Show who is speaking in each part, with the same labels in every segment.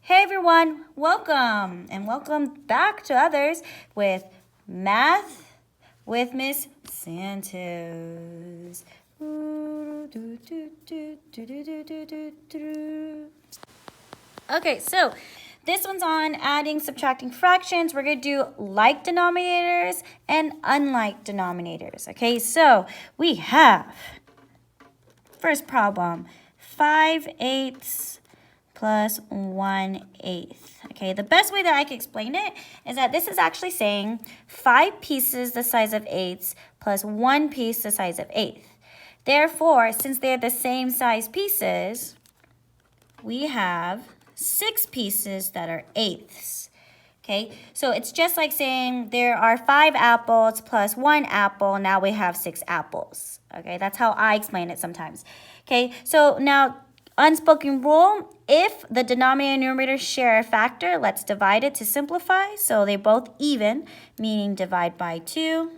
Speaker 1: Hey everyone, welcome and welcome back to others with Math with Miss Santos. Okay, so this one's on adding, subtracting fractions. We're going to do like denominators and unlike denominators. Okay, so we have, first problem, 5/8 plus 1/8. Okay, the best way that I can explain it is that this is actually saying 5 pieces the size of eighths plus 1 piece the size of eighth. Therefore, since they're the same size pieces, we have 6 pieces that are eighths. Okay, so it's just like saying there are 5 apples plus 1 apple. Now we have 6 apples. Okay, that's how I explain it sometimes. Okay, so now unspoken rule, if the denominator and numerator share a factor, let's divide it to simplify. So they're both even, meaning divide by 2.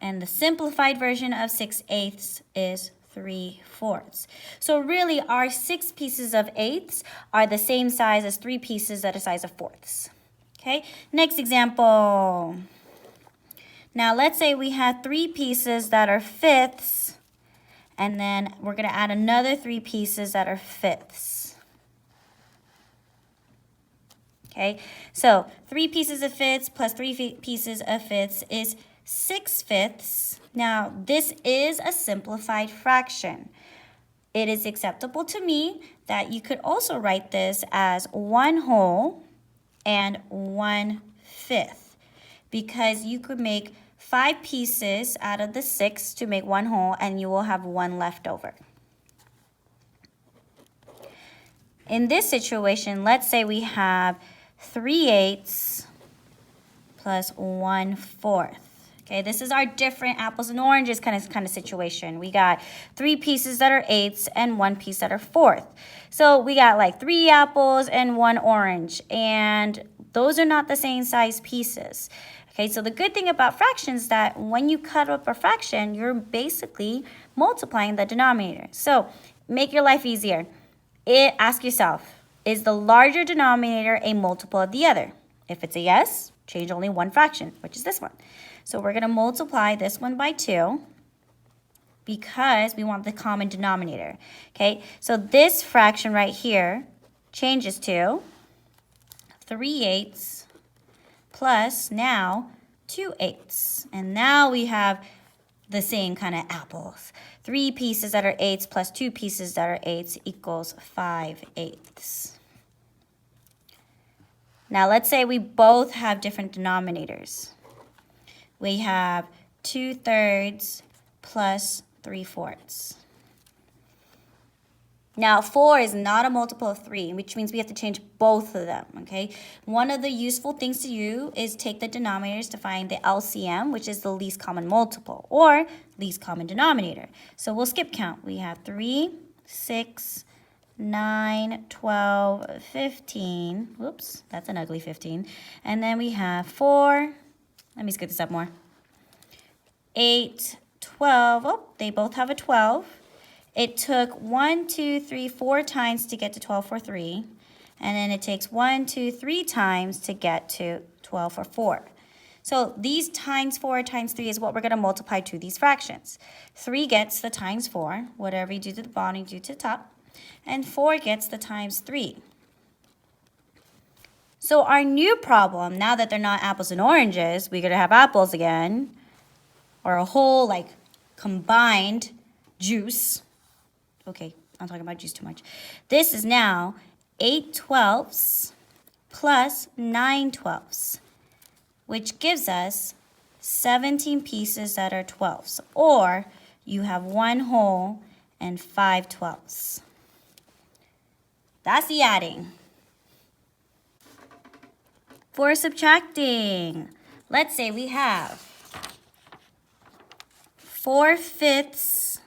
Speaker 1: And the simplified version of 6/8 is 3/4. So really, our 6 pieces of eighths are the same size as 3 pieces that are size of fourths. Okay, next example. Now let's say we have 3 pieces that are fifths, and then we're going to add another 3 pieces that are fifths. Okay, so 3 pieces of fifths plus 3 pieces of fifths is 6/5. Now, this is a simplified fraction. It is acceptable to me that you could also write this as 1 whole and 1/5, because you could make 5 pieces out of the 6 to make 1 whole, and you will have 1 left over. In this situation, let's say we have 3/8 plus 1/4. Okay, this is our different apples and oranges kind of situation. We got 3 pieces that are eighths and 1 piece that are fourth. So we got like 3 apples and 1 orange, and those are not the same size pieces. Okay, so the good thing about fractions is that when you cut up a fraction, you're basically multiplying the denominator. So make your life easier. Ask yourself, is the larger denominator a multiple of the other? If it's a yes, change only one fraction, which is this one. So we're going to multiply this one by 2 because we want the common denominator. Okay, so this fraction right here changes to 3/8 plus now 2/8. And now we have the same kind of apples. 3 pieces that are eighths plus 2 pieces that are eighths equals 5/8. Now let's say we both have different denominators. We have 2/3 plus 3/4. Now 4 is not a multiple of 3, which means we have to change both of them, okay? One of the useful things to do is take the denominators to find the LCM, which is the least common multiple, or least common denominator. So we'll skip count. We have 3, 6, 9, 12, 15. Whoops, that's an ugly 15. And then we have 4. Let me skip this up more. 8, 12. Oh, they both have a 12. It took 1, 2, 3, 4 times to get to 12 for 3. And then it takes 1, 2, 3 times to get to 12 for 4. So these times 4 times 3 is what we're going to multiply to these fractions. 3 gets the times 4. Whatever you do to the bottom, you do to the top. And 4 gets the times 3. So our new problem, now that they're not apples and oranges, we're going to have apples again, or a whole, like, combined juice. Okay, I'm talking about juice too much. This is now 8/12 plus 9/12, which gives us 17 pieces that are 12s, or you have 1 whole and 5/12. That's the adding. For subtracting, let's say we have 4/5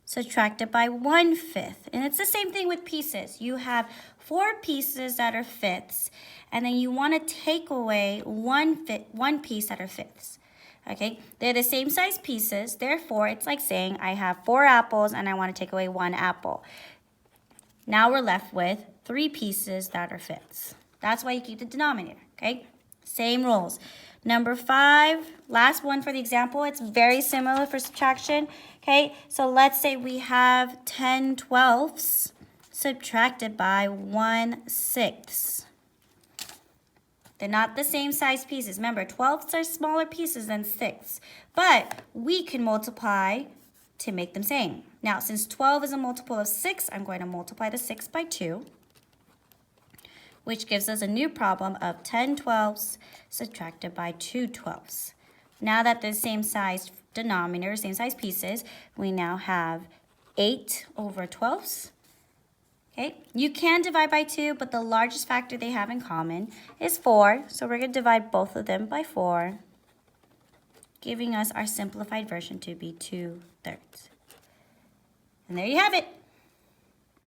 Speaker 1: subtracted by 1/5. And it's the same thing with pieces. You have 4 pieces that are fifths, and then you want to take away one piece that are fifths. Okay, they're the same size pieces. Therefore, it's like saying I have 4 apples and I want to take away 1 apple. Now we're left with 3 pieces that are fifths. That's why you keep the denominator, okay? Same rules. Number 5, last one for the example. It's very similar for subtraction, okay? So let's say we have 10 twelfths subtracted by 1/6. They're not the same size pieces. Remember, twelfths are smaller pieces than sixths, but we can multiply to make them same. Now, since 12 is a multiple of 6, I'm going to multiply the 6 by 2, which gives us a new problem of 10 twelfths subtracted by 2 twelfths. Now that the same size denominator, same size pieces, we now have 8 over twelfths. Okay, you can divide by 2, but the largest factor they have in common is 4. So we're going to divide both of them by 4, giving us our simplified version to be 2/3. And there you have it.